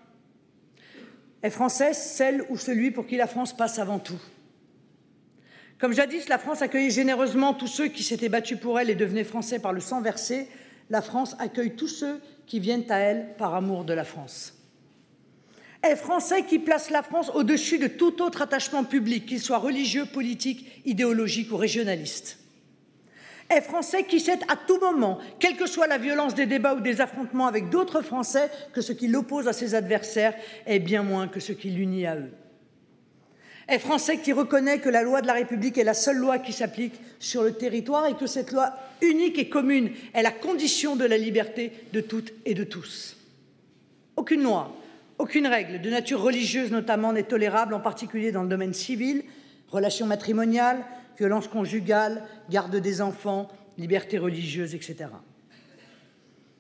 Est français celle ou celui pour qui la France passe avant tout. Comme jadis, la France accueillait généreusement tous ceux qui s'étaient battus pour elle et devenaient français par le sang versé, la France accueille tous ceux qui viennent à elle par amour de la France. Est français qui place la France au-dessus de tout autre attachement public, qu'il soit religieux, politique, idéologique ou régionaliste. Est français qui sait à tout moment, quelle que soit la violence des débats ou des affrontements avec d'autres Français, que ce qui l'oppose à ses adversaires est bien moins que ce qui l'unit à eux. Est français qui reconnaît que la loi de la République est la seule loi qui s'applique sur le territoire et que cette loi unique et commune est la condition de la liberté de toutes et de tous. Aucune loi, aucune règle, de nature religieuse notamment, n'est tolérable, en particulier dans le domaine civil, relations matrimoniales, violences conjugales, garde des enfants, liberté religieuse, etc.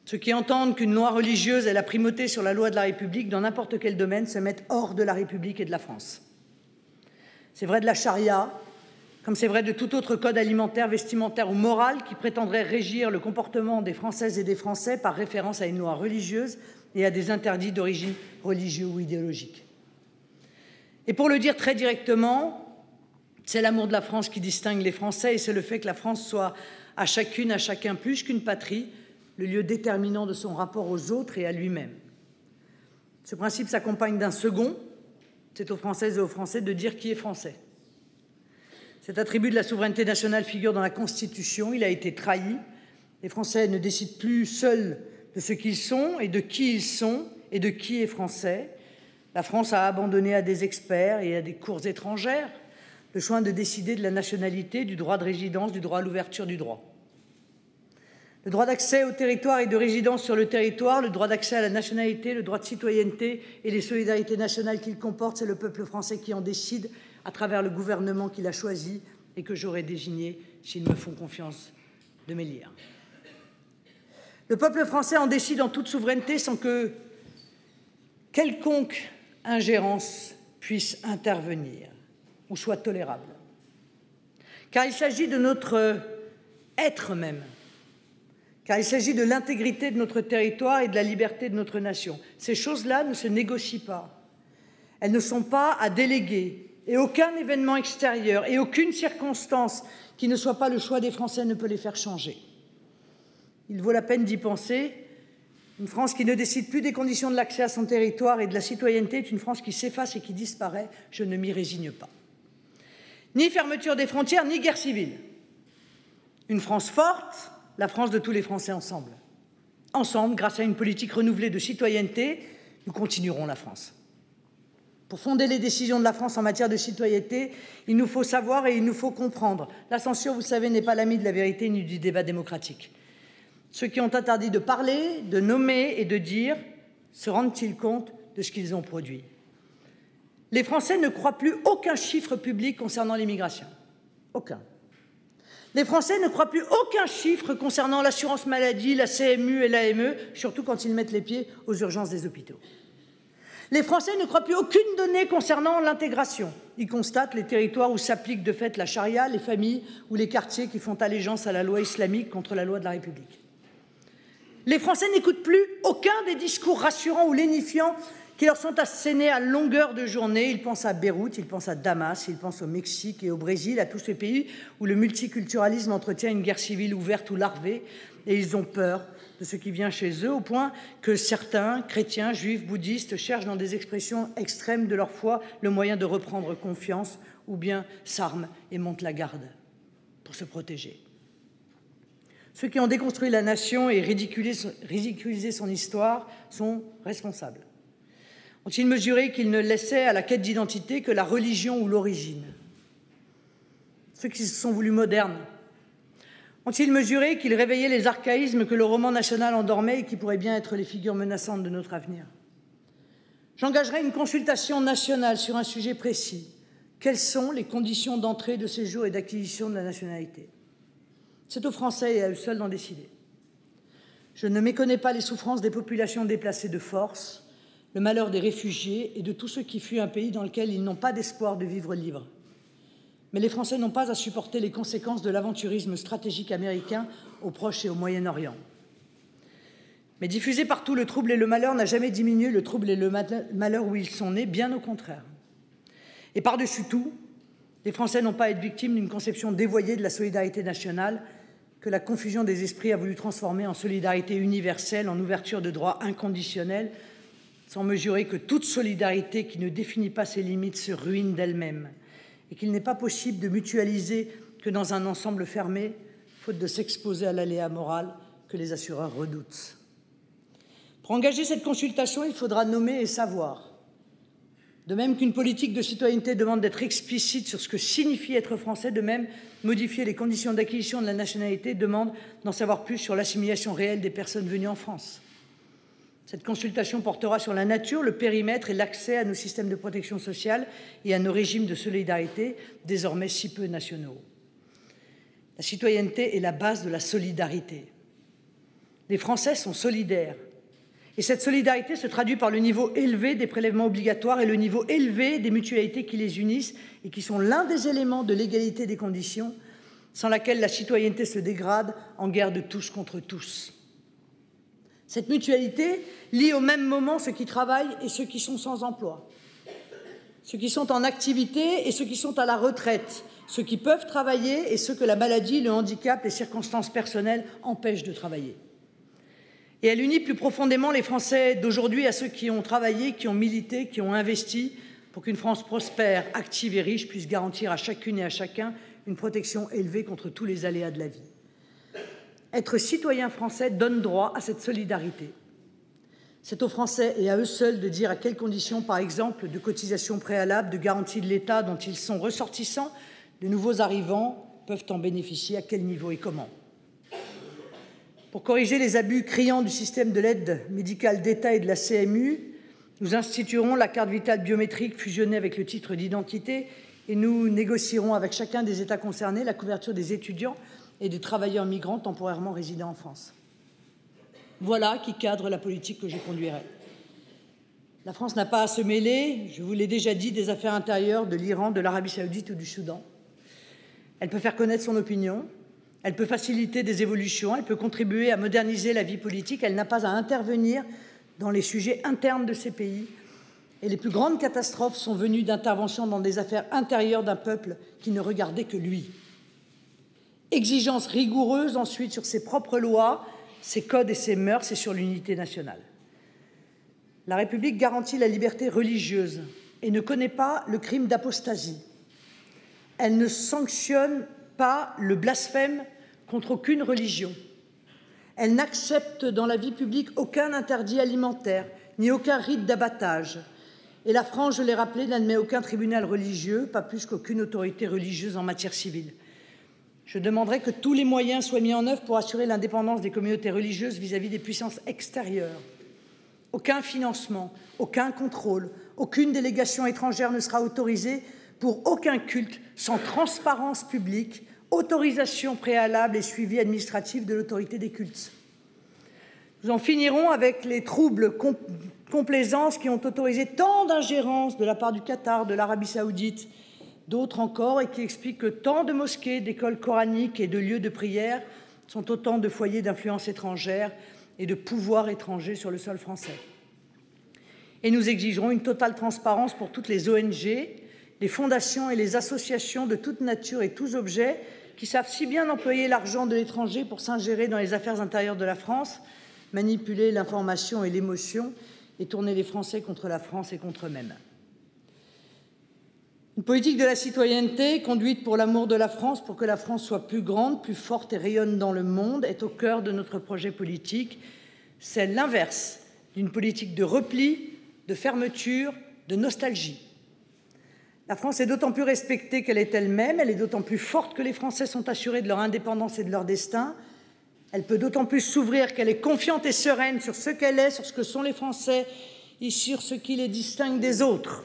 Ceux qui entendent qu'une loi religieuse ait la primauté sur la loi de la République dans n'importe quel domaine se mettent hors de la République et de la France. C'est vrai de la charia, comme c'est vrai de tout autre code alimentaire, vestimentaire ou moral qui prétendrait régir le comportement des Françaises et des Français par référence à une loi religieuse et à des interdits d'origine religieuse ou idéologique. Et pour le dire très directement, c'est l'amour de la France qui distingue les Français et c'est le fait que la France soit à chacune, à chacun plus qu'une patrie, le lieu déterminant de son rapport aux autres et à lui-même. Ce principe s'accompagne d'un second. C'est aux Françaises et aux Français de dire qui est français. Cet attribut de la souveraineté nationale figure dans la Constitution. Il a été trahi. Les Français ne décident plus seuls de ce qu'ils sont et de qui ils sont et de qui est français. La France a abandonné à des experts et à des cours étrangères le soin de décider de la nationalité, du droit de résidence, du droit à l'ouverture du droit. Le droit d'accès au territoire et de résidence sur le territoire, le droit d'accès à la nationalité, le droit de citoyenneté et les solidarités nationales qu'il comporte, c'est le peuple français qui en décide à travers le gouvernement qu'il a choisi et que j'aurai désigné, s'ils me font confiance, de m'élire. Le peuple français en décide en toute souveraineté sans que quelconque ingérence puisse intervenir ou soit tolérable. Car il s'agit de notre être même. Car il s'agit de l'intégrité de notre territoire et de la liberté de notre nation. Ces choses-là ne se négocient pas. Elles ne sont pas à déléguer. Et aucun événement extérieur et aucune circonstance qui ne soit pas le choix des Français ne peut les faire changer. Il vaut la peine d'y penser. Une France qui ne décide plus des conditions de l'accès à son territoire et de la citoyenneté est une France qui s'efface et qui disparaît. Je ne m'y résigne pas. Ni fermeture des frontières, ni guerre civile. Une France forte, la France de tous les Français ensemble. Ensemble, grâce à une politique renouvelée de citoyenneté, nous continuerons la France. Pour fonder les décisions de la France en matière de citoyenneté, il nous faut savoir et il nous faut comprendre. La censure, vous savez, n'est pas l'ami de la vérité ni du débat démocratique. Ceux qui ont interdit de parler, de nommer et de dire, se rendent-ils compte de ce qu'ils ont produit? Les Français ne croient plus aucun chiffre public concernant l'immigration. Aucun. Les Français ne croient plus aucun chiffre concernant l'assurance maladie, la CMU et l'AME, surtout quand ils mettent les pieds aux urgences des hôpitaux. Les Français ne croient plus aucune donnée concernant l'intégration. Ils constatent les territoires où s'applique de fait la charia, les familles ou les quartiers qui font allégeance à la loi islamique contre la loi de la République. Les Français n'écoutent plus aucun des discours rassurants ou lénifiants qui leur sont assénés à longueur de journée. Ils pensent à Beyrouth, ils pensent à Damas, ils pensent au Mexique et au Brésil, à tous ces pays où le multiculturalisme entretient une guerre civile ouverte ou larvée, et ils ont peur de ce qui vient chez eux, au point que certains, chrétiens, juifs, bouddhistes, cherchent dans des expressions extrêmes de leur foi le moyen de reprendre confiance, ou bien s'arment et montent la garde pour se protéger. Ceux qui ont déconstruit la nation et ridiculisé son histoire sont responsables. Ont-ils mesuré qu'ils ne laissaient à la quête d'identité que la religion ou l'origine? Ceux qui se sont voulus modernes ont-ils mesuré qu'ils réveillaient les archaïsmes que le roman national endormait et qui pourraient bien être les figures menaçantes de notre avenir? J'engagerai une consultation nationale sur un sujet précis. Quelles sont les conditions d'entrée, de séjour et d'acquisition de la nationalité? C'est aux Français et à eux seuls d'en décider. Je ne méconnais pas les souffrances des populations déplacées de force. le malheur des réfugiés et de tous ceux qui fuient un pays dans lequel ils n'ont pas d'espoir de vivre libre. Mais les Français n'ont pas à supporter les conséquences de l'aventurisme stratégique américain au Proche et au Moyen-Orient. Mais diffuser partout le trouble et le malheur n'a jamais diminué le trouble et le malheur où ils sont nés, bien au contraire. Et par-dessus tout, les Français n'ont pas à être victimes d'une conception dévoyée de la solidarité nationale que la confusion des esprits a voulu transformer en solidarité universelle, en ouverture de droits inconditionnels, sans mesurer que toute solidarité qui ne définit pas ses limites se ruine d'elle-même et qu'il n'est pas possible de mutualiser que dans un ensemble fermé, faute de s'exposer à l'aléa moral que les assureurs redoutent. Pour engager cette consultation, il faudra nommer et savoir. De même qu'une politique de citoyenneté demande d'être explicite sur ce que signifie être français, de même, modifier les conditions d'acquisition de la nationalité demande d'en savoir plus sur l'assimilation réelle des personnes venues en France. Cette consultation portera sur la nature, le périmètre et l'accès à nos systèmes de protection sociale et à nos régimes de solidarité, désormais si peu nationaux. La citoyenneté est la base de la solidarité. Les Français sont solidaires. Et cette solidarité se traduit par le niveau élevé des prélèvements obligatoires et le niveau élevé des mutualités qui les unissent et qui sont l'un des éléments de l'égalité des conditions, sans laquelle la citoyenneté se dégrade en guerre de tous contre tous. Cette mutualité lie au même moment ceux qui travaillent et ceux qui sont sans emploi, ceux qui sont en activité et ceux qui sont à la retraite, ceux qui peuvent travailler et ceux que la maladie, le handicap, les circonstances personnelles empêchent de travailler. Et elle unit plus profondément les Français d'aujourd'hui à ceux qui ont travaillé, qui ont milité, qui ont investi pour qu'une France prospère, active et riche puisse garantir à chacune et à chacun une protection élevée contre tous les aléas de la vie. Être citoyen français donne droit à cette solidarité. C'est aux Français et à eux seuls de dire à quelles conditions, par exemple, de cotisations préalables, de garanties de l'État dont ils sont ressortissants, de nouveaux arrivants peuvent en bénéficier, à quel niveau et comment. Pour corriger les abus criants du système de l'aide médicale d'État et de la CMU, nous instituerons la carte vitale biométrique fusionnée avec le titre d'identité et nous négocierons avec chacun des États concernés la couverture des étudiants et des travailleurs migrants temporairement résidant en France. Voilà qui cadre la politique que je conduirai. La France n'a pas à se mêler, je vous l'ai déjà dit, des affaires intérieures de l'Iran, de l'Arabie saoudite ou du Soudan. Elle peut faire connaître son opinion, elle peut faciliter des évolutions, elle peut contribuer à moderniser la vie politique, elle n'a pas à intervenir dans les sujets internes de ces pays. Et les plus grandes catastrophes sont venues d'interventions dans des affaires intérieures d'un peuple qui ne regardait que lui. Exigence rigoureuse ensuite sur ses propres lois, ses codes et ses mœurs et sur l'unité nationale. La République garantit la liberté religieuse et ne connaît pas le crime d'apostasie. Elle ne sanctionne pas le blasphème contre aucune religion. Elle n'accepte dans la vie publique aucun interdit alimentaire, ni aucun rite d'abattage. Et la France, je l'ai rappelé, n'admet aucun tribunal religieux, pas plus qu'aucune autorité religieuse en matière civile. Je demanderai que tous les moyens soient mis en œuvre pour assurer l'indépendance des communautés religieuses vis-à-vis des puissances extérieures. Aucun financement, aucun contrôle, aucune délégation étrangère ne sera autorisée pour aucun culte sans transparence publique, autorisation préalable et suivi administratif de l'autorité des cultes. Nous en finirons avec les troubles complaisances qui ont autorisé tant d'ingérences de la part du Qatar, de l'Arabie saoudite, d'autres encore, et qui expliquent que tant de mosquées, d'écoles coraniques et de lieux de prière sont autant de foyers d'influence étrangère et de pouvoir étranger sur le sol français. Et nous exigerons une totale transparence pour toutes les ONG, les fondations et les associations de toute nature et tous objets qui savent si bien employer l'argent de l'étranger pour s'ingérer dans les affaires intérieures de la France, manipuler l'information et l'émotion et tourner les Français contre la France et contre eux-mêmes. Une politique de la citoyenneté conduite pour l'amour de la France, pour que la France soit plus grande, plus forte et rayonne dans le monde, est au cœur de notre projet politique. C'est l'inverse d'une politique de repli, de fermeture, de nostalgie. La France est d'autant plus respectée qu'elle est elle-même, elle est d'autant plus forte que les Français sont assurés de leur indépendance et de leur destin. Elle peut d'autant plus s'ouvrir qu'elle est confiante et sereine sur ce qu'elle est, sur ce que sont les Français et sur ce qui les distingue des autres.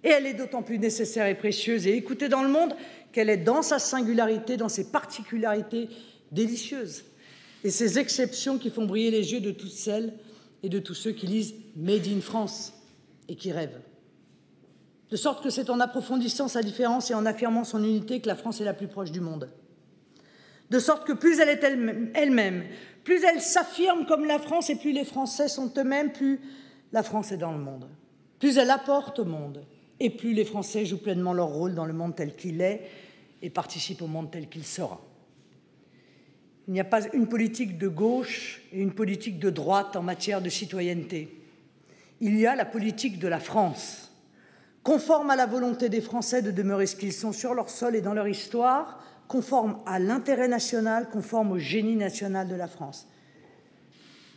Et elle est d'autant plus nécessaire et précieuse et écoutée dans le monde qu'elle est dans sa singularité, dans ses particularités délicieuses et ses exceptions qui font briller les yeux de toutes celles et de tous ceux qui lisent Made in France et qui rêvent. De sorte que c'est en approfondissant sa différence et en affirmant son unité que la France est la plus proche du monde. De sorte que plus elle est elle-même, plus elle s'affirme comme la France et plus les Français sont eux-mêmes, plus la France est dans le monde. Plus elle apporte au monde et plus les Français jouent pleinement leur rôle dans le monde tel qu'il est et participent au monde tel qu'il sera. Il n'y a pas une politique de gauche et une politique de droite en matière de citoyenneté. Il y a la politique de la France, conforme à la volonté des Français de demeurer ce qu'ils sont sur leur sol et dans leur histoire, conforme à l'intérêt national, conforme au génie national de la France.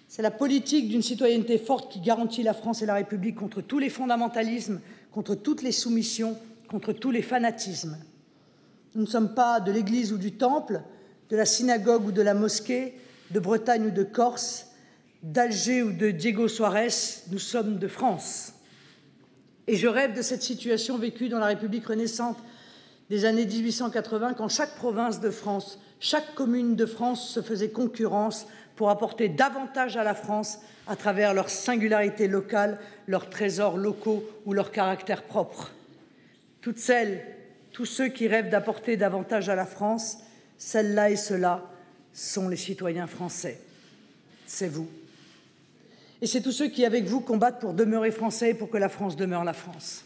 C'est la politique d'une citoyenneté forte qui garantit la France et la République contre tous les fondamentalismes, contre toutes les soumissions, contre tous les fanatismes. Nous ne sommes pas de l'Église ou du Temple, de la synagogue ou de la mosquée, de Bretagne ou de Corse, d'Alger ou de Diego Suarez, nous sommes de France. Et je rêve de cette situation vécue dans la République renaissante des années 1880, quand chaque province de France, chaque commune de France se faisait concurrence pour apporter davantage à la France à travers leur singularité locale, leurs trésors locaux ou leur caractère propre. Toutes celles, tous ceux qui rêvent d'apporter davantage à la France, celles-là et ceux-là sont les citoyens français. C'est vous. Et c'est tous ceux qui, avec vous, combattent pour demeurer français et pour que la France demeure la France.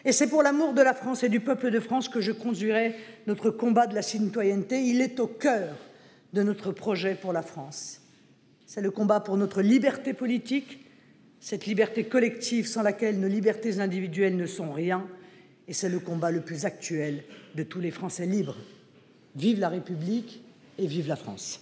Et c'est pour l'amour de la France et du peuple de France que je conduirai notre combat de la citoyenneté. Il est au cœur de notre projet pour la France. C'est le combat pour notre liberté politique, cette liberté collective sans laquelle nos libertés individuelles ne sont rien, et c'est le combat le plus actuel de tous les Français libres. Vive la République et vive la France.